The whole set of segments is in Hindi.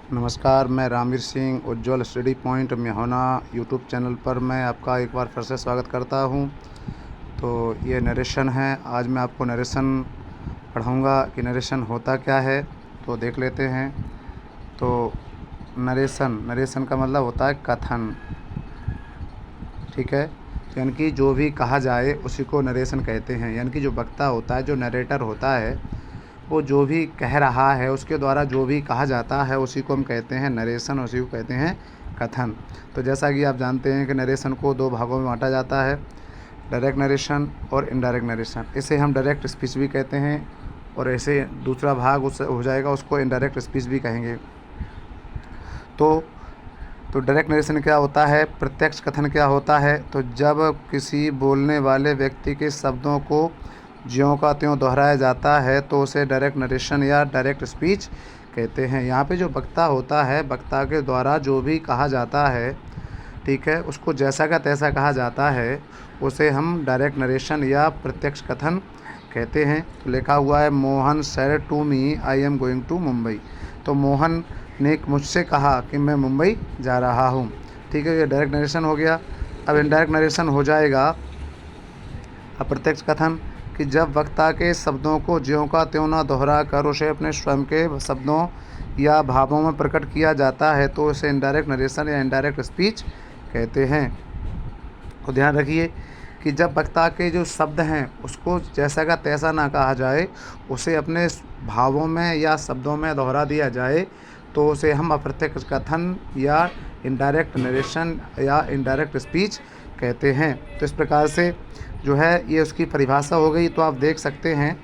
नमस्कार, मैं रामवीर सिंह उज्ज्वल स्टडी पॉइंट मेहुना यूट्यूब चैनल पर मैं आपका एक बार फिर से स्वागत करता हूं। तो ये नरेशन है। आज मैं आपको नरेशन पढ़ाऊंगा कि नरेशन होता क्या है, तो देख लेते हैं। तो नरेशन का मतलब होता है कथन, ठीक है। यानी कि जो भी कहा जाए उसी को नरेशन कहते हैं। यानी कि जो वक्ता होता है, जो नरेटर होता है, वो जो भी कह रहा है उसके द्वारा जो भी कहा जाता है उसी को हम कहते हैं नरेशन, उसी को कहते हैं कथन। तो जैसा कि आप जानते हैं कि नरेशन को दो भागों में बांटा जाता है, डायरेक्ट नरेशन और इनडायरेक्ट नरेशन। इसे हम डायरेक्ट स्पीच भी कहते हैं और ऐसे दूसरा भाग उस हो जाएगा, उसको इनडायरेक्ट स्पीच भी कहेंगे। तो डायरेक्ट नरेशन क्या होता है, प्रत्यक्ष कथन क्या होता है। तो जब किसी बोलने वाले व्यक्ति के शब्दों को ज्यों का त्यों दोहराया जाता है तो उसे डायरेक्ट नरेशन या डायरेक्ट स्पीच कहते हैं। यहाँ पे जो वक्ता होता है, वक्ता के द्वारा जो भी कहा जाता है, ठीक है, उसको जैसा का तैसा कहा जाता है, उसे हम डायरेक्ट नरेशन या प्रत्यक्ष कथन कहते हैं। तो लिखा हुआ है, Mohan said to me I am going to Mumbai. तो मोहन ने मुझसे कहा कि मैं मुंबई जा रहा हूँ, ठीक है। ये डायरेक्ट नरेशन हो गया। अब इनडायरेक्ट नरेशन हो जाएगा अप्रत्यक्ष कथन, कि जब वक्ता के शब्दों को ज्यों का त्यों न दोहरा कर उसे अपने स्वयं के शब्दों या भावों में प्रकट किया जाता है तो उसे इनडायरेक्ट नरेशन या इनडायरेक्ट स्पीच कहते हैं। तो ध्यान रखिए कि जब वक्ता के जो शब्द हैं उसको जैसा का तैसा ना कहा जाए, उसे अपने भावों में या शब्दों में दोहरा दिया जाए, तो उसे हम अप्रत्यक्ष कथन या इनडायरेक्ट नरेशन या इनडायरेक्ट स्पीच कहते हैं। तो इस प्रकार से जो है ये उसकी परिभाषा हो गई। तो आप देख सकते हैं,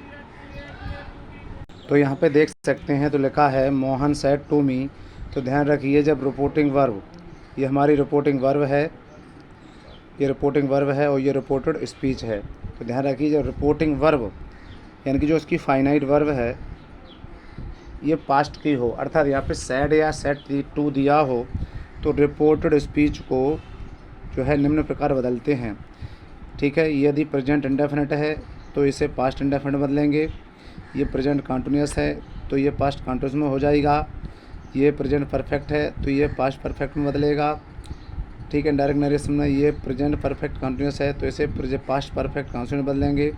तो यहाँ पे देख सकते हैं, तो लिखा है मोहन सेड टू मी। तो ध्यान रखिए, जब रिपोर्टिंग वर्ब, ये हमारी रिपोर्टिंग वर्ब है, ये रिपोर्टिंग वर्ब है और ये रिपोर्टेड स्पीच है। तो ध्यान रखिए, जब रिपोर्टिंग वर्ब यानी कि जो उसकी फाइनाइट वर्ब है ये पास्ट की हो, अर्थात यहाँ पे सेड या सेड टू दिया हो, तो रिपोर्टेड स्पीच को जो है निम्न प्रकार बदलते हैं, ठीक है। यदि प्रेजेंट इंडेफिनिट है तो इसे पास्ट इंडेफिनिट बदलेंगे। ये प्रेजेंट कंटिन्यूअस है तो ये पास्ट कंटिन्यूअस में हो जाएगा। ये प्रेजेंट परफेक्ट है तो ये पास्ट परफेक्ट में बदलेगा, ठीक है। डायरेक्ट नरेशन में ये प्रेजेंट परफेक्ट कंटिन्यूअस है तो इसे पास्ट परफेक्ट कंटिन्यूअस में बदलेंगे।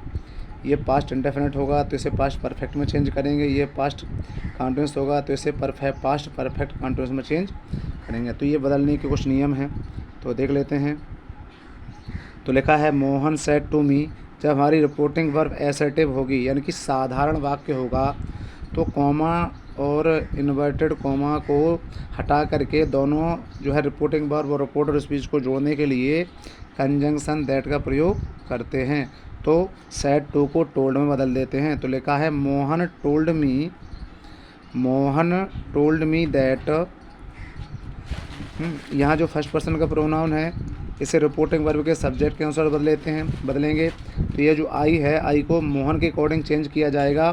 ये पास्ट इंडेफिनिट होगा तो इसे पास्ट परफेक्ट में चेंज करेंगे। ये पास्ट कंटिन्यूअस होगा तो इसे पास्ट परफेक्ट कंटिन्यूअस में चेंज करेंगे। तो ये बदलने के कुछ नियम हैं, तो देख लेते हैं। तो लिखा है मोहन सेड टू मी। जब हमारी रिपोर्टिंग वर्ब एसर्टिव होगी यानी कि साधारण वाक्य होगा, तो कॉमा और इन्वर्टेड कॉमा को हटा करके दोनों जो है रिपोर्टिंग वर्ब और रिपोर्टेड स्पीच को जोड़ने के लिए कंजंक्शन दैट का प्रयोग करते हैं। तो सेड टू को टोल्ड में बदल देते हैं। तो लिखा है मोहन टोल्ड मी दैट। यहाँ जो फर्स्ट पर्सन का प्रोनाउन है इसे रिपोर्टिंग वर्ब के सब्जेक्ट के अनुसार बदलेंगे। तो ये जो आई है, आई को मोहन के अकॉर्डिंग चेंज किया जाएगा।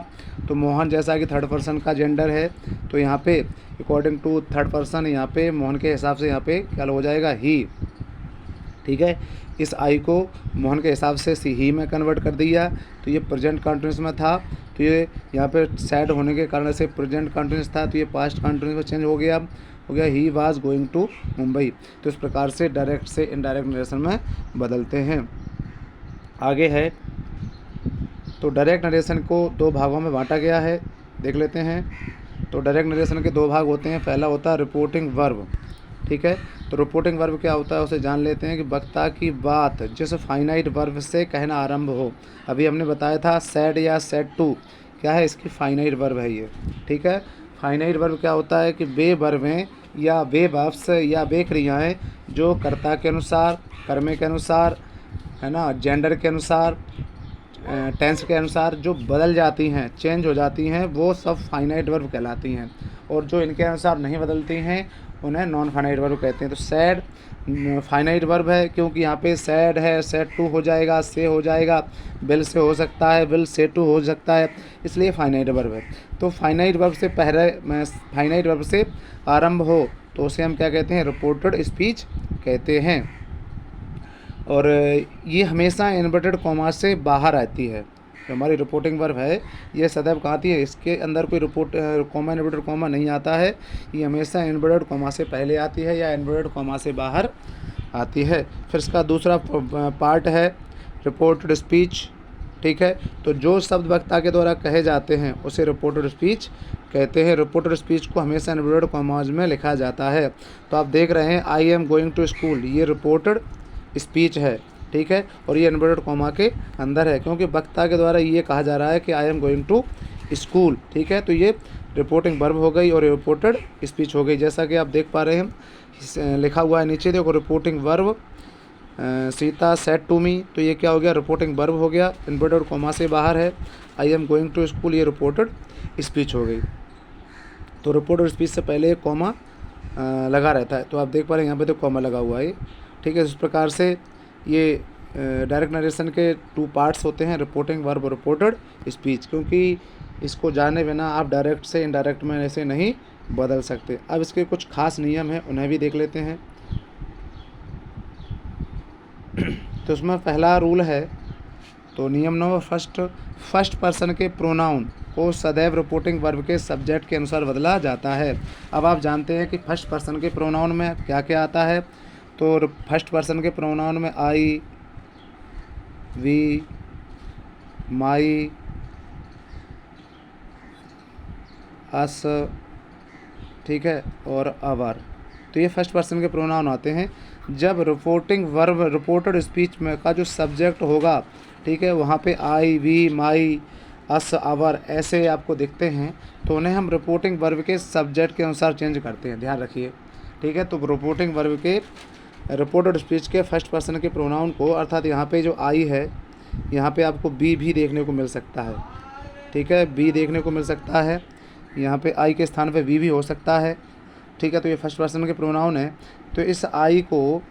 तो मोहन जैसा कि थर्ड पर्सन का जेंडर है, तो यहाँ पे अकॉर्डिंग टू थर्ड पर्सन यहाँ पे मोहन के हिसाब से यहाँ पे क्या हो जाएगा, ही, ठीक है। इस आई को मोहन के हिसाब से ही में कन्वर्ट कर दिया। तो ये प्रेजेंट कंटिन्यूअस में था, तो ये यहाँ पे सैड होने के कारण से प्रेजेंट कंटिन्यूअस था, तो ये पास्ट कंटिन्यूअस में चेंज हो गया he was going to Mumbai. तो इस प्रकार से डायरेक्ट से इनडायरेक्ट नरेशन में बदलते हैं। आगे है, तो डायरेक्ट नरेशन को दो भागों में बांटा गया है, देख लेते हैं। तो डायरेक्ट नरेशन के दो भाग होते हैं। पहला होता है रिपोर्टिंग वर्ब, ठीक है। तो रिपोर्टिंग वर्ब क्या होता है उसे जान लेते हैं, कि वक्ता की बात जिस फाइनाइट वर्ब से कहना आरंभ हो। अभी हमने बताया था सेड या सेड टू क्या है, इसकी फाइनाइट वर्ब है ये, ठीक है। फाइनाइट वर्ब क्या होता है कि वे वर्बें या वे वर्ब्स या वे क्रियाएँ जो कर्ता के अनुसार, कर्मे के अनुसार, है ना, जेंडर के अनुसार, टेंस के अनुसार जो बदल जाती हैं, चेंज हो जाती हैं, वो सब फाइनाइट वर्ब कहलाती हैं। और जो इनके अनुसार नहीं बदलती हैं उन्हें नॉन फाइनाइट वर्ब कहते हैं। तो सैड फाइनाइट वर्ब है क्योंकि यहाँ पे सैड है, सैड टू हो जाएगा, से हो जाएगा, विल से हो सकता है, विल से टू हो सकता है, इसलिए फाइनाइट वर्ब है। तो फाइनाइट वर्ब से पहले फाइनाइट वर्ब से आरंभ हो तो उसे हम क्या कहते हैं, रिपोर्टेड स्पीच कहते हैं। और ये हमेशा इन्वर्टेड कॉमा से बाहर आती है, जो हमारी रिपोर्टिंग वर्ब है ये सदैव कहाँ आती है, इसके अंदर कोई रिपोर्ट कॉमा इन्वर्टेड कॉमा नहीं आता है, ये हमेशा इन्वर्टेड कॉमा से पहले आती है या इन्वर्टेड कॉमा से बाहर आती है। फिर इसका दूसरा पार्ट है रिपोर्टेड स्पीच। ठीक है, तो जो शब्द वक्ता के द्वारा कहे जाते हैं उसे रिपोर्टेड स्पीच कहते हैं। रिपोर्टेड स्पीच को हमेशा इन्वर्टेड कॉमाज में लिखा जाता है। तो आप देख रहे हैं I am going to school, ये रिपोर्टेड स्पीच है। ठीक है, और ये इन्वर्टेड कॉमा के अंदर है क्योंकि वक्ता के द्वारा ये कहा जा रहा है कि I am going to school. ठीक है, तो ये रिपोर्टिंग वर्ब हो गई और रिपोर्टेड स्पीच हो गई। जैसा कि आप देख पा रहे हैं लिखा हुआ है नीचे, देखो reporting verb Sita said to me, तो ये क्या हो गया, रिपोर्टिंग वर्ब हो गया, इन्वर्टेड कॉमा से बाहर है। I am going to school, ये रिपोर्टेड स्पीच हो गई। तो रिपोर्टेड स्पीच से पहले एक कॉमा लगा रहता है, तो आप देख पा रहे हैं यहाँ पे तो कॉमा लगा हुआ है। ठीक है, इस प्रकार से ये डायरेक्ट नरेशन के 2 पार्ट्स होते हैं, रिपोर्टिंग वर्ब और रिपोर्टेड स्पीच, क्योंकि इसको जाने बिना आप डायरेक्ट से इनडायरेक्ट में ऐसे नहीं बदल सकते। अब इसके कुछ खास नियम हैं, उन्हें भी देख लेते हैं। तो उसमें पहला रूल है, तो नियम नंबर फर्स्ट पर्सन के प्रोनाउन को सदैव रिपोर्टिंग वर्ब के सब्जेक्ट के अनुसार बदला जाता है। अब आप जानते हैं कि फर्स्ट पर्सन के प्रोनाउन में क्या क्या आता है। तो फर्स्ट पर्सन के प्रोनाउन में आई, वी, माई, अस, ठीक है, और आवर, तो ये फर्स्ट पर्सन के प्रोनाउन आते हैं। जब रिपोर्टिंग वर्ब रिपोर्टेड स्पीच में का जो सब्जेक्ट होगा, ठीक है, वहाँ पे आई, वी, माई, अस, आवर ऐसे आपको दिखते हैं, तो उन्हें हम रिपोर्टिंग वर्ब के सब्जेक्ट के अनुसार चेंज करते हैं, ध्यान रखिए। ठीक है, तो रिपोर्टिंग वर्ब के रिपोर्टेड स्पीच के फर्स्ट पर्सन के प्रोनाउन को, अर्थात यहाँ पे जो आई है, यहाँ पे आपको बी भी देखने को मिल सकता है। ठीक है, बी देखने को मिल सकता है, यहाँ पे आई के स्थान पे वी भी हो सकता है। ठीक है, तो ये फर्स्ट पर्सन के प्रोनाउन है। तो इस आई को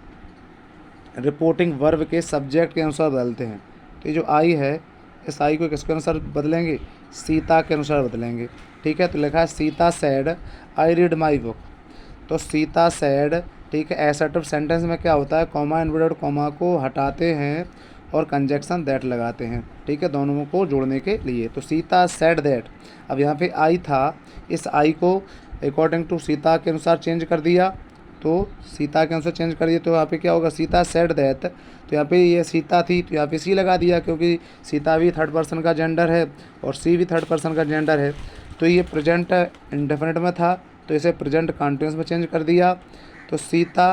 रिपोर्टिंग वर्ब के सब्जेक्ट के अनुसार बदलते हैं। तो ये जो आई है, इस आई को किसके अनुसार बदलेंगे, सीता के अनुसार बदलेंगे। ठीक है, तो लिखा है Sita sad I read my book, तो सीता सैड, ठीक है, एसर्टिव सेंटेंस में क्या होता है, कॉमा इन्वर्टेड कॉमा को हटाते हैं और कंजक्शन दैट लगाते हैं। ठीक है, दोनों को जोड़ने के लिए। तो सीता सैड दैट, अब यहाँ पे आई था, इस आई को अकॉर्डिंग टू सीता के अनुसार चेंज कर दिया, तो सीता के अनुसार चेंज कर दिया, तो यहाँ पे क्या होगा, सीता सैड दैट, तो यहाँ पे ये सीता थी तो यहाँ पे सी लगा दिया, क्योंकि सीता भी थर्ड पर्सन का जेंडर है और सी भी थर्ड पर्सन का जेंडर है। तो ये प्रेजेंट इंडेफिनिट में था, तो इसे प्रेजेंट कॉन्टिन्यूस में चेंज कर दिया। तो सीता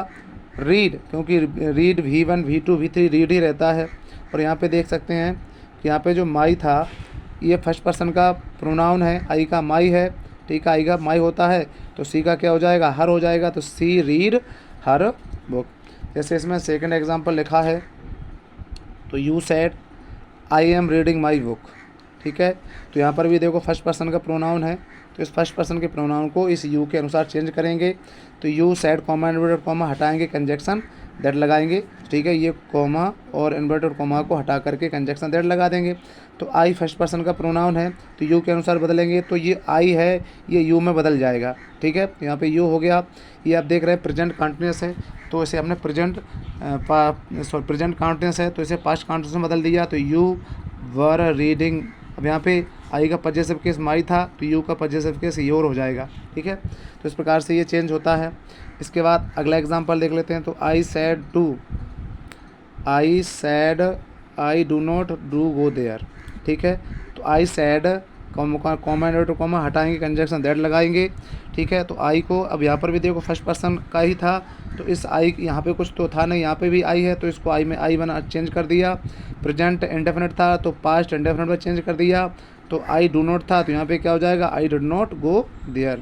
रीड, क्योंकि read V1 V2 V3 read ही रहता है। और यहाँ पे देख सकते हैं कि यहाँ पे जो माई था, ये फर्स्ट पर्सन का प्रोनाउन है, आई का माई है। ठीक है, आई का माई होता है, तो सी का क्या हो जाएगा, हर हो जाएगा, तो सी रीड हर बुक। जैसे इसमें सेकंड एग्जांपल लिखा है, तो you said I am reading my book. ठीक है, तो यहाँ पर भी देखो फर्स्ट पर्सन का प्रोनाउन है, तो इस फर्स्ट पर्सन के प्रोनाउन को इस यू के अनुसार चेंज करेंगे। तो you said comma inverted comma हटाएंगे, कंजक्शन दैट लगाएंगे। ठीक है, ये कॉमा और इन्वर्टेड कॉमा को हटा करके कंजक्शन दैट लगा देंगे। तो आई फर्स्ट पर्सन का प्रोनाउन है, तो यू के अनुसार बदलेंगे, तो ये आई है, ये यू में बदल जाएगा। ठीक है, यहाँ पे यू हो गया। ये आप देख रहे हैं प्रेजेंट कॉन्टिन्यूस है, तो इसे हमने प्रेजेंट कॉन्टिन्यूस है, तो इसे पास्ट कॉन्टिन्यूस में बदल दिया। तो यू वर रीडिंग, अब यहाँ पे आई का पजेसिव केस माई था, तो यू का पजेसिव केस योर हो जाएगा। ठीक है, तो इस प्रकार से ये चेंज होता है। इसके बाद अगला एग्जांपल देख लेते हैं। तो I said I do not do go there. ठीक है, तो I said comma inverted comma हटाएंगे, कंजक्शन दैट लगाएंगे। ठीक है, तो आई को अब यहाँ पर भी देखो फर्स्ट पर्सन का ही था, तो इस आई यहाँ पे कुछ तो था नहीं, यहाँ पे भी आई है, तो इसको आई में आई बना चेंज कर दिया। प्रेजेंट इंडेफिनिट था, तो पास्ट इंडेफिनिट में चेंज कर दिया। तो आई डू नॉट था, तो यहाँ पे क्या हो जाएगा, I did not go there.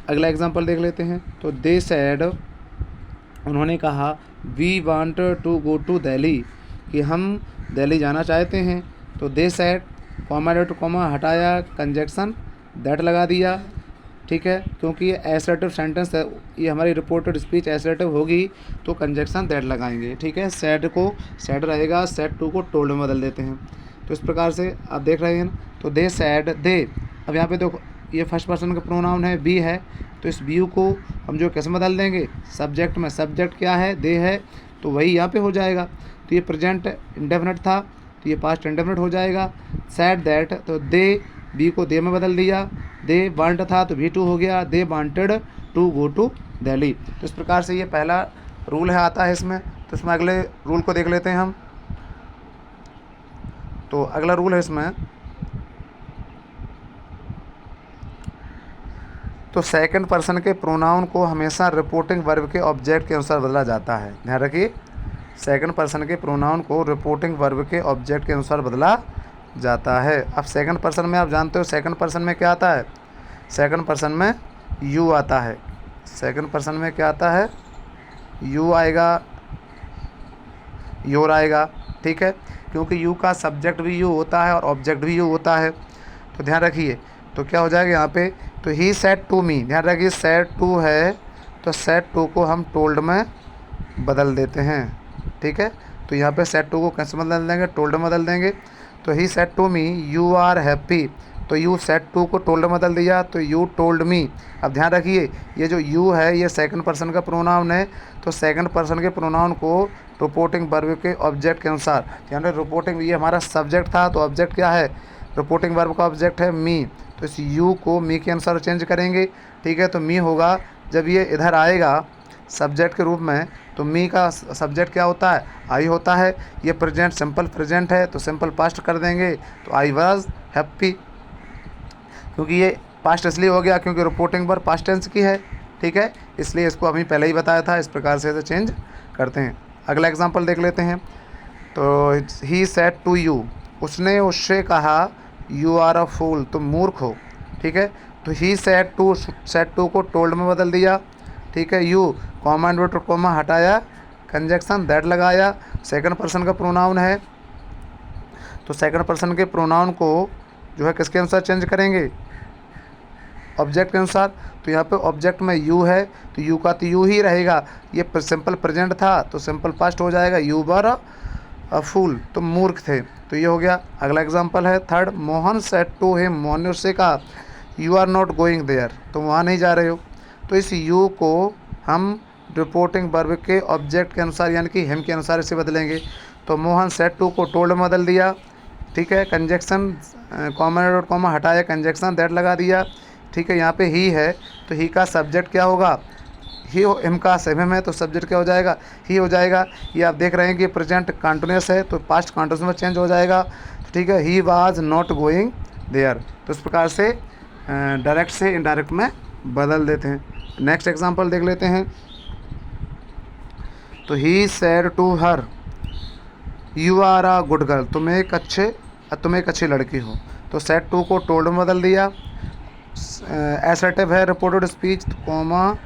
अगला एग्जांपल देख लेते हैं। तो दे सैड, उन्होंने कहा, we want to go to Delhi, कि हम दिल्ली जाना चाहते हैं। तो they said comma dot comma हटाया, कंजक्शन दैट लगा दिया। ठीक है, क्योंकि ये एसर्टिव सेंटेंस है, ये हमारी रिपोर्टेड स्पीच एसर्टिव होगी, तो कंजक्शन दैट लगाएंगे। ठीक है, सैड को सैड रहेगा, सैड टू को टोल्ड में बदल देते हैं। तो इस प्रकार से आप देख रहे हैं। तो दे सैड दे, अब यहाँ पे देखो ये फर्स्ट पर्सन का प्रोनाउन है, बी है, तो इस बी को हम जो कैसे बदल देंगे, सब्जेक्ट में। सब्जेक्ट क्या है, दे है, तो वही यहाँ पे हो जाएगा। तो ये प्रेजेंट इंडेफिनिट था, तो ये पास्ट इंडेफिनिट हो जाएगा। सेड दैट, तो दे बी को दे में बदल दिया, दे वांट था तो वी टू हो गया, they wanted to go to Delhi. तो इस प्रकार से ये पहला रूल है आता है इसमें। तो इसमें अगले रूल को देख लेते हैं हम। तो अगला रूल है इसमें, तो सेकंड पर्सन के प्रोनाउन को हमेशा रिपोर्टिंग वर्ब के ऑब्जेक्ट के अनुसार बदला जाता है। ध्यान रखिए, सेकंड पर्सन के प्रोनाउन को रिपोर्टिंग वर्ब के ऑब्जेक्ट के अनुसार बदला जाता है। अब सेकंड पर्सन में आप जानते हो सेकंड पर्सन में क्या आता है, सेकंड पर्सन में यू आता है। सेकंड पर्सन में क्या आता है, यू आएगा, योर आएगा, ठीक है, क्योंकि यू का सब्जेक्ट भी यू होता है और ऑब्जेक्ट भी यू होता है। तो ध्यान रखिए, तो क्या हो जाएगा यहाँ पे, तो ही सेड टू मी, ध्यान रखिए सेड टू है तो सेड टू को हम टोल्ड में बदल देते हैं, ठीक है। तो यहाँ पे सेड टू को कैसे बदल देंगे, टोल्ड में बदल देंगे। तो he said to me you are happy, तो यू सेड टू को टोल्ड में बदल दिया तो यू टोल्ड मी। अब ध्यान रखिए ये जो यू है ये सेकंड पर्सन का प्रोनाउन है, तो सेकंड पर्सन के प्रोनाउन को रिपोर्टिंग वर्ब के ऑब्जेक्ट के अनुसार, ध्यान रखिए रिपोर्टिंग, ये हमारा सब्जेक्ट था तो ऑब्जेक्ट क्या है, रिपोर्टिंग वर्ब का ऑब्जेक्ट है मी, तो इस यू को मी के अनुसार चेंज करेंगे, ठीक है। तो मी होगा, जब ये इधर आएगा सब्जेक्ट के रूप में तो मी का सब्जेक्ट क्या होता है, आई होता है। ये प्रेजेंट सिंपल प्रेजेंट है तो सिंपल पास्ट कर देंगे, तो आई वाज हैप्पी, क्योंकि ये पास्ट इसलिए हो गया क्योंकि रिपोर्टिंग वर्ब पास्ट टेंस की है, ठीक है, इसलिए इसको अभी पहले ही बताया था। इस प्रकार से इसे चेंज करते हैं। अगला एग्जांपल देख लेते हैं। तो ही सेड टू यू, उसने उससे कहा यू आर अ फूल, तुम मूर्ख हो, ठीक है। तो ही सेड टू को टोल्ड में बदल दिया, ठीक है। यू कॉमा इन्वर्टेड कॉमा हटाया, कंजक्शन दैट लगाया, सेकंड पर्सन का प्रोनाउन है तो सेकंड पर्सन के प्रोनाउन को जो है किसके अनुसार चेंज करेंगे, ऑब्जेक्ट के अनुसार। तो यहाँ पे ऑब्जेक्ट में यू है तो यू का तो यू ही रहेगा, ये सिंपल प्रेजेंट था तो सिंपल पास्ट हो जाएगा, यू वर अ फूल, तुम मूर्ख थे, तो ये हो गया। अगला एग्जांपल है third, Mohan said to him, Mohan ने उससे कहा you are not going there, तुम वहाँ नहीं जा रहे हो। तो इस यू को हम रिपोर्टिंग वर्ब के ऑब्जेक्ट के अनुसार यानी कि हिम के अनुसार इसे बदलेंगे। तो मोहन सेड टू को टोल्ड में बदल दिया, ठीक है, कंजक्शन कॉमा हटाया, कंजक्शन दैट लगा दिया, ठीक है। यहाँ पे ही है तो ही का सब्जेक्ट क्या होगा, ही, हिम का सेम है तो सब्जेक्ट क्या हो जाएगा, ही हो जाएगा। ये आप देख रहे हैं कि प्रेजेंट कंटिन्यूस है तो पास्ट कंटिन्यूस में चेंज हो जाएगा, ठीक है। He was not going there. तो इस प्रकार से डायरेक्ट से इनडायरेक्ट में बदल देते हैं। नेक्स्ट एग्जांपल देख लेते हैं। तो he said to her you are a good girl, तुम एक अच्छी लड़की हो, तो सेड टू को टोल्ड में बदल दिया। एसर्टिव है रिपोर्टेड स्पीच, कॉमा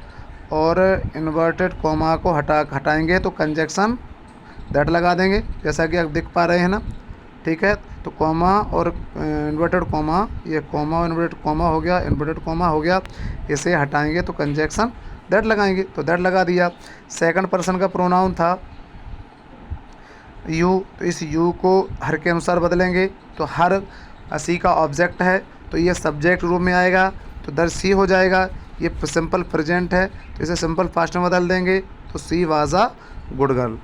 और इन्वर्टेड कॉमा को हटाएंगे तो कंजक्शन दैट लगा देंगे, जैसा कि आप देख पा रहे हैं ना, ठीक है। तो कॉमा और इन्वर्टेड कॉमा, ये कॉमा और इन्वर्टेड कॉमा हो गया, इन्वर्टेड कॉमा हो गया, इसे हटाएंगे तो कंजक्शन दैट लगाएंगे, तो दैट लगा दिया। सेकंड पर्सन का प्रोनाउन था यू, तो इस यू को हर के अनुसार बदलेंगे। तो हर सी का ऑब्जेक्ट है तो ये सब्जेक्ट रूप में आएगा तो दर सी हो जाएगा। ये सिंपल प्रेजेंट है तो इसे सिंपल पास्ट में बदल देंगे तो she was a good girl.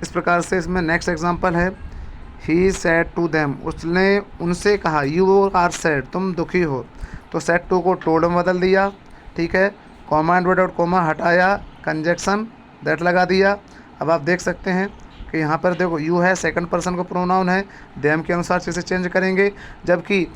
इस प्रकार से इसमें नेक्स्ट एग्जांपल है, ही सेड टू देम, उसने उनसे कहा यू आर सैड, तुम दुखी हो, तो सेड टू को टोल्ड में बदल दिया, ठीक है। कॉमा इन्वर्टेड कॉमा हटाया, कंजक्शन दैट लगा दिया। अब आप देख सकते हैं कि यहाँ पर देखो यू है, सेकंड पर्सन का प्रोनाउन है, देम के अनुसार इसे चेंज करेंगे, जबकि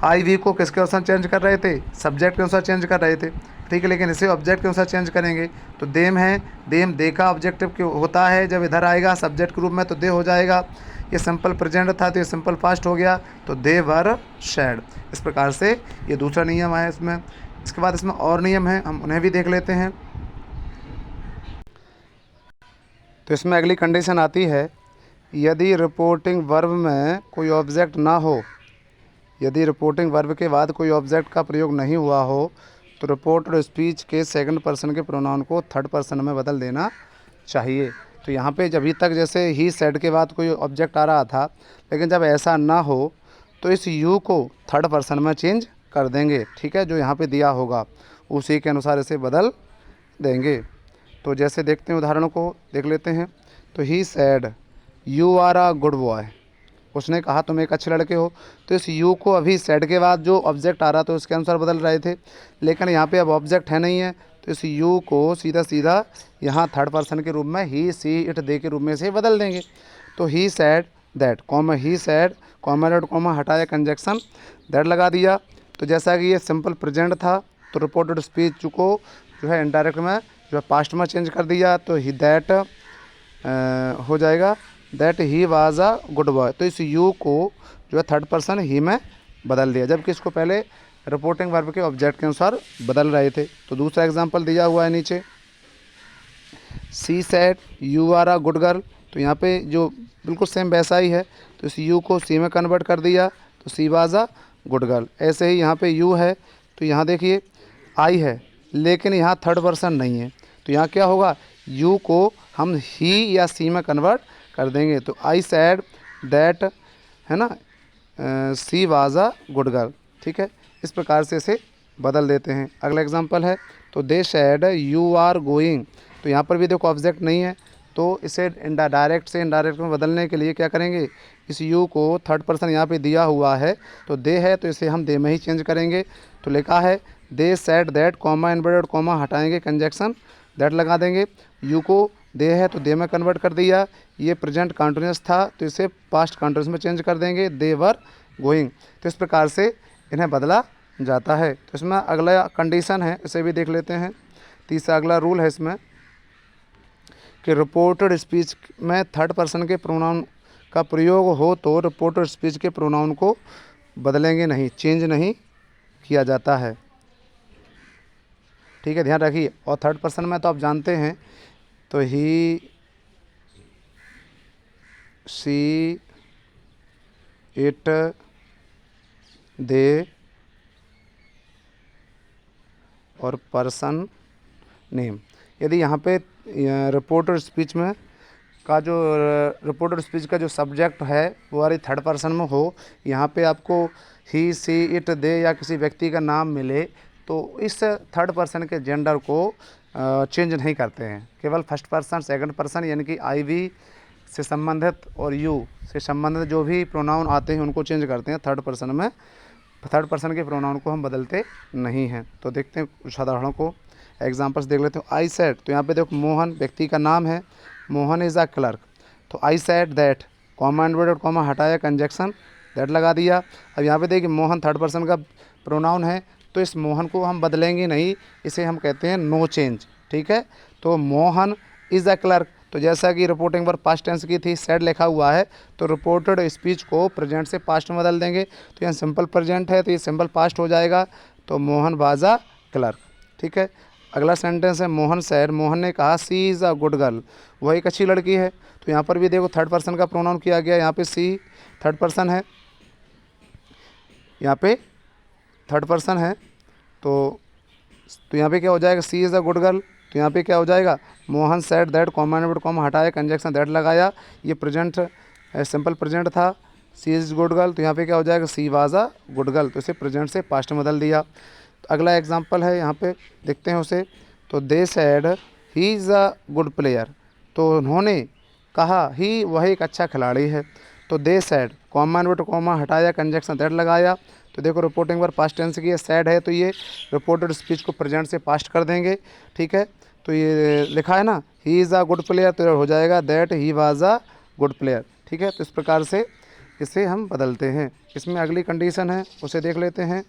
आई वी को किसके अनुसार चेंज कर रहे थे, सब्जेक्ट के अनुसार चेंज कर रहे थे, ठीक है। लेकिन इसे ऑब्जेक्ट के अनुसार चेंज करेंगे तो देम है, देम दे का ऑब्जेक्टिव क्यों होता है, जब इधर आएगा सब्जेक्ट के रूप में तो दे हो जाएगा। ये सिंपल प्रेजेंट था तो ये सिंपल पास्ट हो गया तो दे वर सैड। इस प्रकार से ये दूसरा नियम है इसमें। इसके बाद इसमें और नियम है, हम उन्हें भी देख लेते हैं। तो इसमें अगली कंडीशन आती है, यदि रिपोर्टिंग वर्ब में कोई ऑब्जेक्ट ना हो, यदि रिपोर्टिंग वर्ब के बाद कोई ऑब्जेक्ट का प्रयोग नहीं हुआ हो तो रिपोर्टेड स्पीच के सेकंड पर्सन के प्रोनाउन को थर्ड पर्सन में बदल देना चाहिए। तो यहाँ पे जब तक जैसे ही सेड के बाद कोई ऑब्जेक्ट आ रहा था, लेकिन जब ऐसा ना हो तो इस यू को थर्ड पर्सन में चेंज कर देंगे, ठीक है, जो यहाँ पे दिया होगा उसी के अनुसार इसे बदल देंगे। तो जैसे देखते हैं, उदाहरणों को देख लेते हैं। तो he said you are a good boy, उसने कहा तुम एक अच्छे लड़के हो, तो इस यू को अभी सेड के बाद जो ऑब्जेक्ट आ रहा था उसके अनुसार बदल रहे थे, लेकिन यहाँ पे अब ऑब्जेक्ट है नहीं है, तो इस यू को सीधा सीधा यहाँ थर्ड पर्सन के रूप में ही सी इट दे के रूप में से बदल देंगे। तो he said that comma he said comma dot comma हटाया कंजक्शन दैट लगा दिया। तो जैसा कि ये सिंपल प्रेजेंट था तो रिपोर्टेड स्पीच को जो है इनडायरेक्ट में जो है पास्ट में चेंज कर दिया, तो ही दैट हो जाएगा that he was a good boy. तो इस यू को जो है थर्ड पर्सन ही में बदल दिया, जबकि इसको पहले रिपोर्टिंग वर्ब के ऑब्जेक्ट के अनुसार बदल रहे थे। तो दूसरा एग्जांपल दिया हुआ है नीचे, she said you are a good girl. तो यहाँ पे जो बिल्कुल सेम वैसा ही है, तो इस यू को सी में कन्वर्ट कर दिया, तो she was a good girl. ऐसे ही यहाँ पे यू है, तो यहाँ देखिए आई है, लेकिन यहाँ थर्ड पर्सन नहीं है, तो यहाँ क्या होगा, यू को हम ही या सी में कन्वर्ट कर देंगे। तो आई सैड दैट, है ना, she was a good girl. ठीक है, इस प्रकार से इसे बदल देते हैं। अगला एग्जांपल है, तो they sad you are going. तो यहाँ पर भी देखो ऑब्जेक्ट नहीं है, तो इसे डायरेक्ट से इनडायरेक्ट में बदलने के लिए क्या करेंगे, इस यू को थर्ड पर्सन यहाँ पे दिया हुआ है, तो दे है तो इसे हम दे में ही चेंज करेंगे। तो लिखा है they said that comma inverted comma हटाएंगे कंजक्शन दैट लगा देंगे। यू को दे है तो दे में कन्वर्ट कर दिया, ये प्रेजेंट कंटिन्यूस था तो इसे पास्ट कंटिन्यूस में चेंज कर देंगे, दे वर गोइंग। तो इस प्रकार से इन्हें बदला जाता है। तो इसमें अगला कंडीशन है, इसे भी देख लेते हैं। तीसरा अगला रूल है इसमें कि रिपोर्टेड स्पीच में थर्ड पर्सन के प्रोनाउन का प्रयोग हो तो रिपोर्टेड स्पीच के प्रोनाउन को बदलेंगे नहीं, चेंज नहीं किया जाता है। ठीक है, ध्यान रखिए। और थर्ड पर्सन में तो आप जानते हैं, तो ही सी इट दे और पर्सन नेम। यदि यहाँ पे रिपोर्टेड स्पीच में का जो रिपोर्टेड स्पीच का जो सब्जेक्ट है वो वाली थर्ड पर्सन में हो, यहाँ पे आपको ही सी इट दे या किसी व्यक्ति का नाम मिले, तो इस थर्ड पर्सन के जेंडर को चेंज नहीं करते हैं, केवल फर्स्ट पर्सन सेकंड पर्सन यानी कि आई वी से संबंधित और यू से संबंधित जो भी प्रोनाउन आते हैं उनको चेंज करते हैं। थर्ड पर्सन में थर्ड पर्सन के प्रोनाउन को हम बदलते नहीं हैं। तो देखते हैं कुछ उदाहरणों को, एग्जांपल्स देख लेते हैं। आई सेड, तो यहाँ पे देखो मोहन व्यक्ति का नाम है, मोहन इज़ अ क्लर्क। तो I said that comma inverted comma हटाया कंजक्शन दैट लगा दिया। अब यहाँ पे देखिए मोहन थर्ड पर्सन का प्रोनाउन है, तो इस मोहन को हम बदलेंगे नहीं, इसे हम कहते हैं नो चेंज। ठीक है, तो मोहन इज़ अ क्लर्क। तो जैसा कि रिपोर्टिंग पर पास्ट टेंस की थी, सेड लिखा हुआ है, तो रिपोर्टेड स्पीच को प्रेजेंट से पास्ट में बदल देंगे। तो यहाँ सिंपल प्रेजेंट है तो ये सिंपल पास्ट हो जाएगा, तो मोहन वाज अ क्लर्क। ठीक है, अगला सेंटेंस है मोहन सैड, मोहन ने कहा सी इज़ अ गुड गर्ल, वह एक अच्छी लड़की है। तो यहाँ पर भी देखो थर्ड पर्सन का प्रोनाउन किया गया, यहाँ पे सी थर्ड पर्सन है, यहाँ पे थर्ड पर्सन है, तो यहाँ पे क्या हो जाएगा, सी इज़ अ गुड गर्ल। तो यहाँ पे क्या हो जाएगा, Mohan sad that comma inverted comma हटाया कंजक्शन दैट लगाया, ये प्रेजेंट सिंपल प्रेजेंट था, सी इज़ गुड गर्ल। तो यहाँ पे क्या हो जाएगा, she was a good girl, तो इसे प्रेजेंट से पास्ट में बदल दिया। तो अगला एग्जांपल है, यहाँ पे देखते हैं उसे। तो they said he is a good player, तो उन्होंने कहा ही वह एक अच्छा खिलाड़ी है। तो they said comma inverted comma हटाया कंजक्शन दैट लगाया। तो देखो रिपोर्टिंग पर पास्ट टेंस की है, सैड है तो ये रिपोर्टेड स्पीच को प्रेजेंट से पास्ट कर देंगे। ठीक है, तो ये लिखा है ना ही इज़ अ गुड प्लेयर, तो हो जाएगा that he was a good player. ठीक है, तो इस प्रकार से इसे हम बदलते हैं। इसमें अगली कंडीशन है, उसे देख लेते हैं।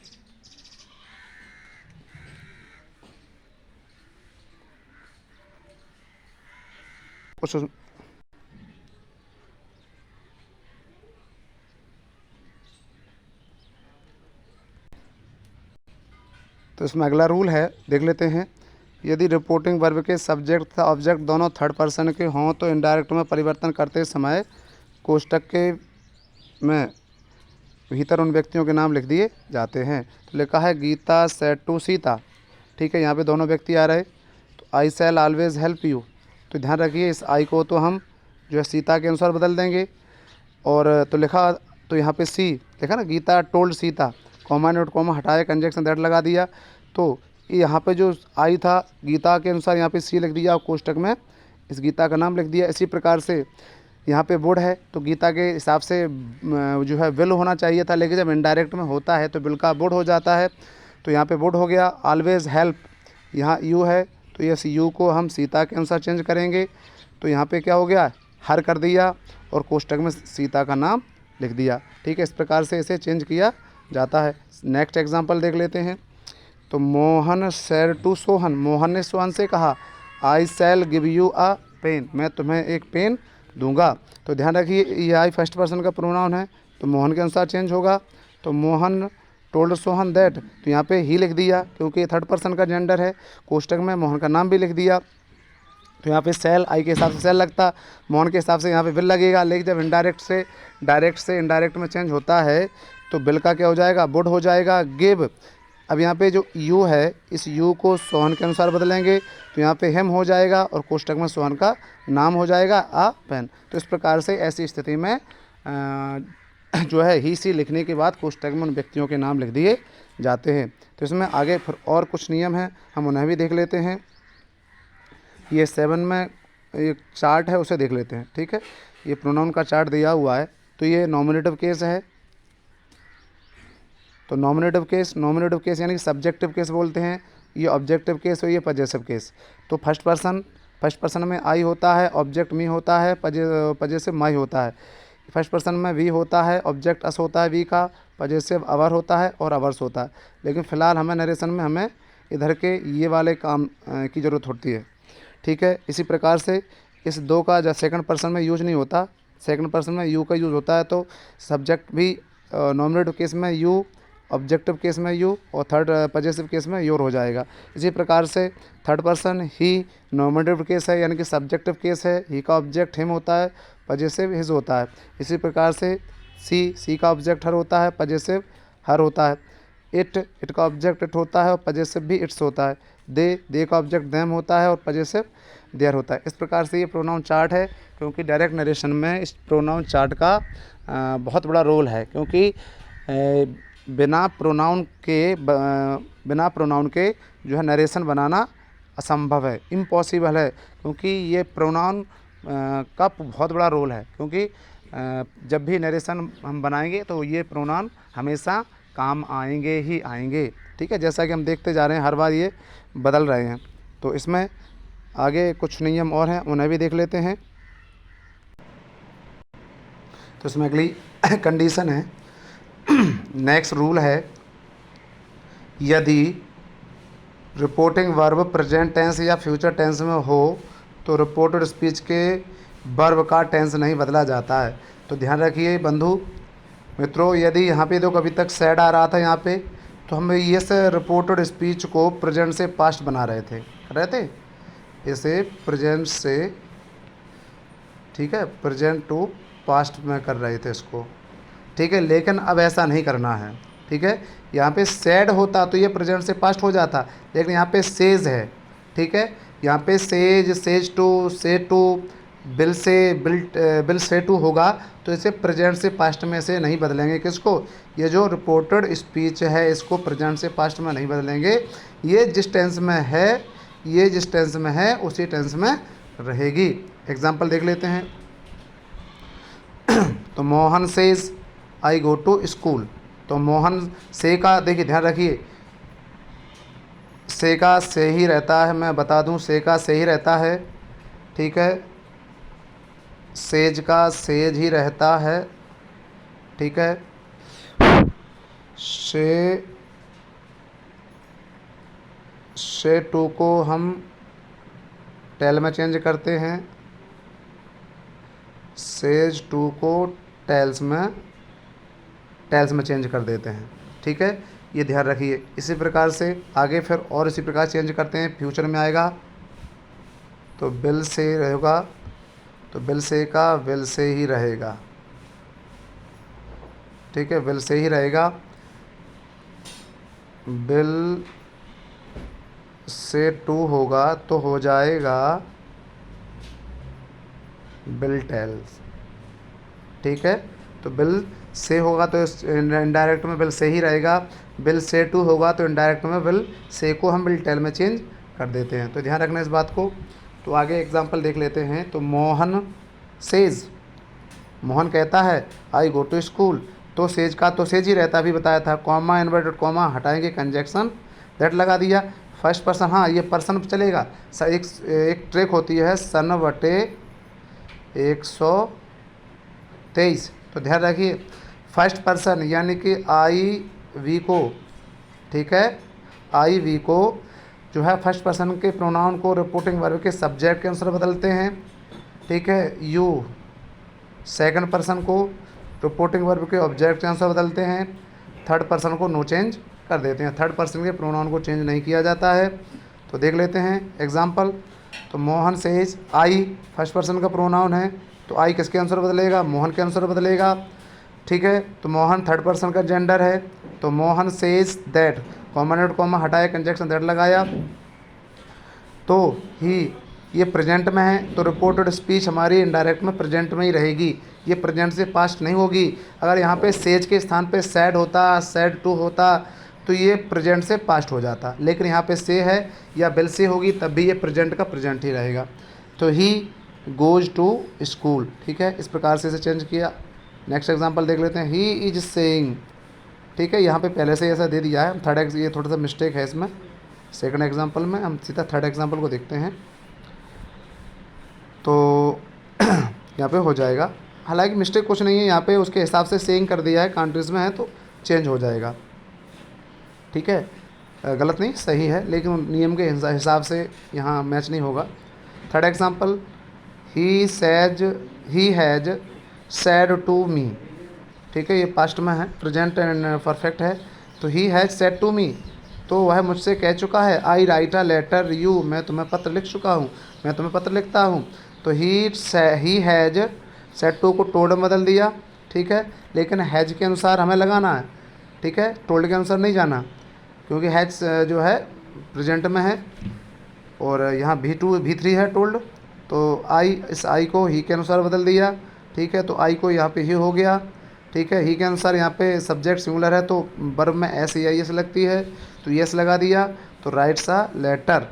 कुछ तो इसमें अगला रूल है, देख लेते हैं। यदि रिपोर्टिंग वर्ब के सब्जेक्ट तथा ऑब्जेक्ट दोनों थर्ड पर्सन के हों तो इनडायरेक्ट में परिवर्तन करते समय कोष्टक के में भीतर उन व्यक्तियों के नाम लिख दिए जाते हैं। तो लिखा है गीता सेड टू सीता। ठीक है, यहाँ पे दोनों व्यक्ति आ रहे, तो आई शैल ऑलवेज हेल्प यू। तो ध्यान रखिए इस आई को तो हम जो है सीता के अनुसार बदल देंगे। और तो लिखा, तो यहाँ पे सी लिखा ना, Gita told Sita, comma note comma हटाया कंजक्शन दैट लगा दिया। तो यहाँ पे जो आई था गीता के अनुसार यहाँ पे सी लिख दिया और कोष्टक में इस गीता का नाम लिख दिया। इसी प्रकार से यहाँ पे वुड है तो गीता के हिसाब से जो है विल होना चाहिए था, लेकिन जब इनडायरेक्ट में होता है तो विल का वुड हो जाता है। तो यहाँ पे वुड हो गया। ऑलवेज हेल्प, यहाँ यू है तो यस यू को हम सीता के अनुसार चेंज करेंगे। तो यहाँ पे क्या हो गया, हर कर दिया और कोष्टक में सीता का नाम लिख दिया। ठीक है, इस प्रकार से इसे चेंज किया जाता है। नेक्स्ट एग्जांपल देख लेते हैं। तो मोहन सेड टू सोहन, मोहन ने सोहन से कहा I shall give you a pen, मैं तुम्हें एक पेन दूंगा। तो ध्यान रखिए ये आई फर्स्ट पर्सन का प्रोनाउन है तो मोहन के अनुसार चेंज होगा। तो मोहन टोल्ड सोहन दैट, तो यहाँ पे ही लिख दिया क्योंकि ये थर्ड पर्सन का जेंडर है। कोष्टक में मोहन का नाम भी लिख दिया तो यहाँ पे सेल, आई के हिसाब से सेल लगता, मोहन के हिसाब से यहाँ पे विल लगेगा। लेकिन जब इनडायरेक्ट से इनडायरेक्ट में चेंज होता है तो विल का क्या हो जाएगा, वुड हो जाएगा। गिव, अब यहाँ पे जो यू है इस यू को सोहन के अनुसार बदलेंगे तो यहाँ पे हेम हो जाएगा और कोष्टक में सोहन का नाम हो जाएगा आ पेन। तो इस प्रकार से ऐसी स्थिति में जो है ही सी लिखने के बाद कोष्टक में उन व्यक्तियों के नाम लिख दिए जाते हैं। तो इसमें आगे फिर और कुछ नियम हैं, हम उन्हें भी देख लेते हैं। ये 7 में एक चार्ट है उसे देख लेते हैं। ठीक है, ये प्रोनाउन का चार्ट दिया हुआ है। तो ये नॉमिनेटिव केस है। तो नॉमिनेटिव केस यानी कि सब्जेक्टिव केस बोलते हैं, ये ऑब्जेक्टिव केस और ये पजेसिव केस। तो फर्स्ट पर्सन में आई होता है, ऑब्जेक्ट मी होता है, पजेसिव माई होता है। फर्स्ट पर्सन में वी होता है, ऑब्जेक्ट अस होता है वी का, पजेसिव अवर होता है और अवर्स होता है। लेकिन फ़िलहाल हमें नरेशन में हमें इधर के ये वाले काम की ज़रूरत होती है। ठीक है, इसी प्रकार से इस दो का जब सेकंड पर्सन में यूज नहीं होता, सेकंड पर्सन में यू का यूज़ होता है तो सब्जेक्ट भी नॉमिनेटिव केस में यू, ऑब्जेक्टिव केस में यू और थर्ड पजेसिव केस में योर हो जाएगा। इसी प्रकार से थर्ड पर्सन ही नॉमिनेटिव केस है यानी कि सब्जेक्टिव केस है, ही का ऑब्जेक्ट हिम होता है, पजेसिव हिज होता है। इसी प्रकार से सी का ऑब्जेक्ट हर होता है, पजेसिव हर होता है। इट का ऑब्जेक्ट इट होता है और पजेसिव भी इट्स होता है। दे का ऑब्जेक्ट देम होता है और पजेसिव देयर होता है। इस प्रकार से ये प्रोनाउन चार्ट है, क्योंकि डायरेक्ट नरेशन में इस प्रोनाउन चार्ट का बहुत बड़ा रोल है, क्योंकि बिना प्रोनाउन के जो है नरेशन बनाना असंभव है, इम्पॉसिबल है, क्योंकि ये प्रोनाउन का बहुत बड़ा रोल है। क्योंकि जब भी नरेशन हम बनाएंगे तो ये प्रोनाउन हमेशा काम आएंगे ही आएंगे। ठीक है, जैसा कि हम देखते जा रहे हैं हर बार ये बदल रहे हैं। तो इसमें आगे कुछ नियम और हैं, उन्हें भी देख लेते हैं। तो इसमें अगली कंडीशन है, नेक्स्ट रूल है, यदि रिपोर्टिंग वर्ब प्रेजेंट टेंस या फ्यूचर टेंस में हो तो रिपोर्टेड स्पीच के वर्ब का टेंस नहीं बदला जाता है। तो ध्यान रखिए बंधु मित्रों, यदि यहाँ पे तो कभी तक सैड आ रहा था यहाँ पे, तो हम ये से रिपोर्टेड स्पीच को प्रेजेंट से पास्ट बना रहे थे, इसे प्रेजेंट से, ठीक है, प्रेजेंट टू पास्ट में कर रहे थे इसको। ठीक है, लेकिन अब ऐसा नहीं करना है। ठीक है, यहाँ पे सैड होता तो ये प्रेजेंट से पास्ट हो जाता, लेकिन यहाँ पे सेज है। ठीक है, यहाँ पे सेज टू, से टू, बिल से टू होगा, तो इसे प्रेजेंट से पास्ट में से नहीं बदलेंगे। किसको, ये जो रिपोर्टेड स्पीच है इसको प्रेजेंट से पास्ट में नहीं बदलेंगे। ये जिस टेंस में है उसी टेंस में रहेगी। एग्जाम्पल देख लेते हैं। तो Mohan says I go to school. तो मोहन से का, देखिए ध्यान रखिए, से का से ही रहता है, मैं बता दूं, से का से ही रहता है। ठीक है, सेज का सेज ही रहता है। ठीक है, से टू को हम टेल में चेंज करते हैं, सेज टू को टेल्स में चेंज कर देते हैं। ठीक है, ये ध्यान रखिए। इसी प्रकार से आगे फिर और इसी प्रकार चेंज करते हैं। फ्यूचर में आएगा तो बिल से रहेगा, तो बिल से का विल से ही रहेगा। ठीक है, विल से ही रहेगा। बिल से टू होगा तो हो जाएगा बिल टेल्स। ठीक है, तो बिल से होगा तो इनडायरेक्ट में बिल से ही रहेगा, बिल से टू होगा तो इनडायरेक्ट में बिल से को हम बिल टेल में चेंज कर देते हैं। तो ध्यान रखना इस बात को। तो आगे एग्जांपल देख लेते हैं। तो मोहन सेज मोहन कहता है आई गो टू स्कूल, तो सेज का तो सेज ही रहता, अभी बताया था। कॉमा इन्वर्टेड कॉमा हटाएंगे, कंजक्शन दैट लगा दिया। फर्स्ट पर्सन, हाँ ये पर्सन चलेगा। एक ट्रिक होती है सन बटे 123, तो ध्यान रखिए फर्स्ट पर्सन यानी कि आई वी को, ठीक है, आई वी को जो है फर्स्ट पर्सन के प्रोनाउन को रिपोर्टिंग वर्ब के सब्जेक्ट के अनुसार बदलते हैं, ठीक है। यू सेकंड पर्सन को रिपोर्टिंग वर्ब के ऑब्जेक्ट के अनुसार बदलते हैं। थर्ड पर्सन को नो चेंज कर देते हैं, थर्ड पर्सन के प्रोनाउन को चेंज नहीं किया जाता है। तो देख लेते हैं एग्जाम्पल। तो मोहन सेज आई फर्स्ट पर्सन का प्रोनाउन है, तो आई किसके अनुसार बदलेगा, मोहन के अनुसार बदलेगा, ठीक है। तो मोहन थर्ड पर्सन का जेंडर है, तो Mohan says that, comma dot comma हटाया, कंजक्शन दैट लगाया। तो ही ये प्रेजेंट में है, तो रिपोर्टेड स्पीच हमारी इनडायरेक्ट में प्रेजेंट में ही रहेगी, ये प्रेजेंट से पास्ट नहीं होगी। अगर यहाँ पे सेज के स्थान पे सैड होता, सैड टू होता, तो ये प्रेजेंट से पास्ट हो जाता, लेकिन यहाँ पे से है या बिल से होगी तब भी ये प्रेजेंट का प्रेजेंट ही रहेगा। तो ही गोज टू स्कूल, ठीक है, इस प्रकार से इसे चेंज किया। नेक्स्ट एग्जांपल देख लेते हैं। ही इज सेइंग, ठीक है, यहाँ पे पहले से ऐसा दे दिया है। थर्ड ये थोड़ा सा मिस्टेक है इसमें, सेकंड एग्जांपल में हम सीधा थर्ड एग्जांपल को देखते हैं। तो यहाँ पे हो जाएगा, हालांकि मिस्टेक कुछ नहीं है, यहाँ पे उसके हिसाब से सेइंग कर दिया है, कंट्रीज़ में है तो चेंज हो जाएगा, ठीक है। गलत नहीं, सही है, लेकिन नियम के हिसाब से यहाँ मैच नहीं होगा। Third example, he has said to me, ठीक है, ये पास्ट में है, प्रेजेंट एंड परफेक्ट है। तो he has said to me, तो वह मुझसे कह चुका है। I write a letter you, मैं तुम्हें पत्र लिख चुका हूँ, मैं तुम्हें पत्र लिखता हूँ। तो ही हैज़ सैड टू को टोल्ड में बदल दिया, ठीक है, लेकिन हैज़ के अनुसार हमें लगाना है, ठीक है, टोल्ड के अनुसार नहीं जाना, क्योंकि हैज़ जो है प्रेजेंट में है और यहाँ V3 है टोल्ड। तो इस आई को ही के अनुसार बदल दिया, ठीक है। तो आई को यहाँ पे ही हो गया, ठीक है। ही के अनुसार यहाँ पे सब्जेक्ट सिंगुलर है तो वर्ब में एस या एस लगती है, तो यस लगा दिया। तो writes a letter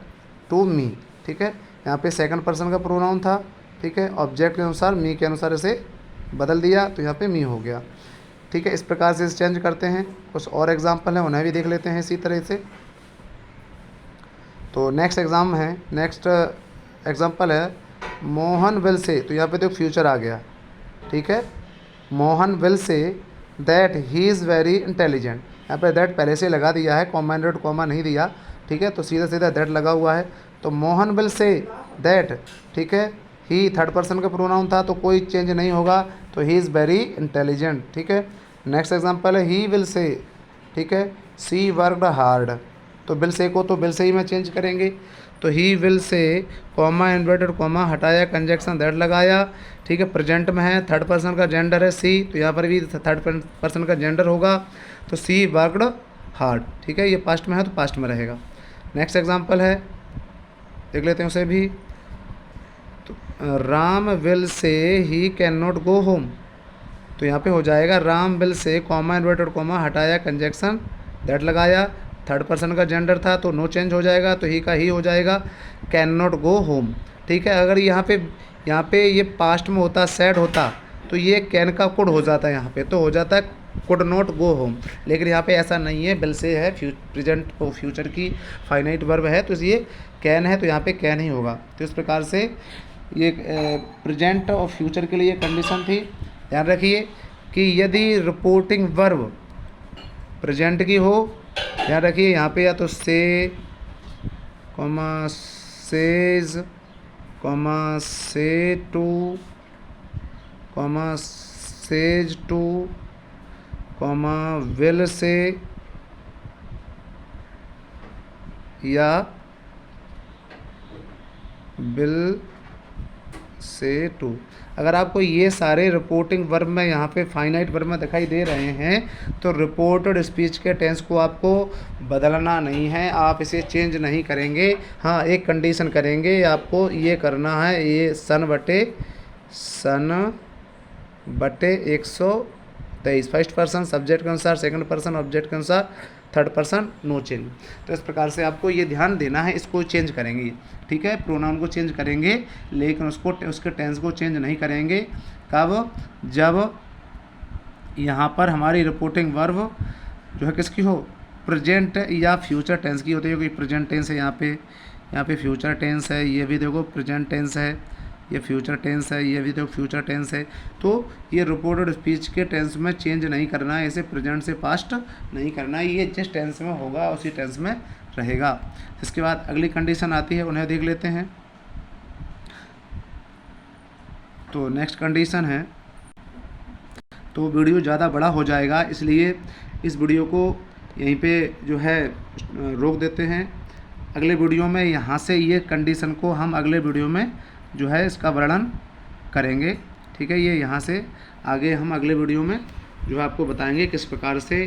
to me, ठीक है, यहाँ पे सेकंड पर्सन का प्रोनाउन था, ठीक है, ऑब्जेक्ट के अनुसार मी के अनुसार इसे बदल दिया, तो यहाँ पे मी हो गया, ठीक है। इस प्रकार से इसे चेंज करते हैं। कुछ और एग्जाम्पल हैं, उन्हें भी देख लेते हैं इसी तरह से। तो नेक्स्ट एग्जाम्पल है मोहन विल से, तो यहाँ पे तो फ्यूचर आ गया, ठीक है। Mohan will say that he is very intelligent, यहाँ पे दैट पहले से लगा दिया है, कॉमा एंड कॉमा नहीं दिया, ठीक है, तो सीधा सीधा दैट लगा हुआ है। तो मोहन विल से दैट, ठीक है, ही थर्ड पर्सन का प्रोनाउन था तो कोई चेंज नहीं होगा, तो ही इज़ वेरी इंटेलिजेंट, ठीक है। नेक्स्ट एग्जांपल है ही विल से, ठीक है, सी वर्कड हार्ड, तो विल से को तो विल से ही में चेंज करेंगे। तो he will say comma inverted comma हटाया, कंजक्शन दैट लगाया, ठीक है, प्रेजेंट में है, थर्ड पर्सन का जेंडर है सी, तो यहाँ पर भी थर्ड पर्सन का जेंडर होगा, तो सी वर्कड हार्ड, ठीक है, ये पास्ट में है तो पास्ट में रहेगा। नेक्स्ट एग्जांपल है, देख लेते हैं उसे भी। तो Ram will say he can not go home, तो यहाँ पे हो जाएगा Ram will say comma inverted comma हटाया, कंजक्शन दैट लगाया, थर्ड पर्सन का जेंडर था तो नो चेंज हो जाएगा, तो ही का ही हो जाएगा, कैन नॉट गो होम, ठीक है। अगर यहाँ पे ये पास्ट में होता, सैड होता, तो ये कैन का कुड हो जाता है, यहाँ पे तो हो जाता है कुड नॉट गो होम, लेकिन यहाँ पे ऐसा नहीं है, विल से है, प्रेजेंट और फ्यूचर की फाइनाइट वर्ब है, तो इसलिए कैन है, तो यहाँ पे कैन ही होगा। तो इस प्रकार से ये प्रेजेंट और फ्यूचर के लिए कंडीशन थी। ध्यान रखिए कि यदि रिपोर्टिंग वर्ब प्रेजेंट की हो, ध्यान रखिए यहाँ पे या तो से कॉमा सेज कॉमा से two comma says two comma will say या विल से टू। अगर आपको ये सारे रिपोर्टिंग वर्ब में यहाँ पे फाइनाइट वर्ब में दिखाई दे रहे हैं, तो रिपोर्टेड स्पीच के टेंस को आपको बदलना नहीं है, आप इसे चेंज नहीं करेंगे। हाँ, एक कंडीशन करेंगे, आपको ये करना है, ये सन बटे 123 फर्स्ट पर्सन सब्जेक्ट के अनुसार, सेकंड पर्सन ऑब्जेक्ट के अनुसार, थर्ड पर्सन नो चेंज। तो इस प्रकार से आपको ये ध्यान देना है, इसको चेंज करेंगे, ठीक है, प्रोनाउन को चेंज करेंगे, लेकिन उसके टेंस को चेंज नहीं करेंगे। कब? जब यहाँ पर हमारी रिपोर्टिंग वर्ब जो है किसकी हो? प्रेजेंट या फ्यूचर टेंस की होती है, क्योंकि प्रेजेंट टेंस है यहाँ पे फ्यूचर टेंस है, ये भी देखो प्रेजेंट टेंस है, ये फ्यूचर टेंस है, ये भी देखो फ्यूचर टेंस है। तो ये रिपोर्टेड स्पीच के टेंस में चेंज नहीं करना है, इसे प्रेजेंट से पास्ट नहीं करना है, ये जिस टेंस में होगा उसी टेंस में रहेगा। इसके बाद अगली कंडीशन आती है, उन्हें देख लेते हैं। तो नेक्स्ट कंडीशन है, तो वीडियो ज़्यादा बड़ा हो जाएगा, इसलिए इस वीडियो को यहीं पे जो है रोक देते हैं। अगले वीडियो में यहाँ से ये कंडीशन को हम अगले वीडियो में जो है इसका वर्णन करेंगे, ठीक है। ये यहाँ से आगे हम अगले वीडियो में जो है आपको बताएंगे किस प्रकार से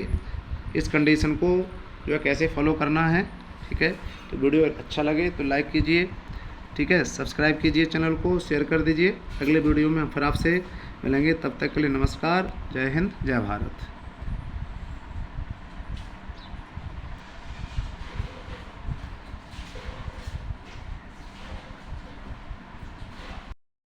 इस कंडीशन को जो है कैसे फॉलो करना है, ठीक है। तो वीडियो अच्छा लगे तो लाइक कीजिए, ठीक है, सब्सक्राइब कीजिए, चैनल को शेयर कर दीजिए। अगले वीडियो में हम फिर आपसे मिलेंगे, तब तक के लिए नमस्कार, जय हिंद, जय भारत।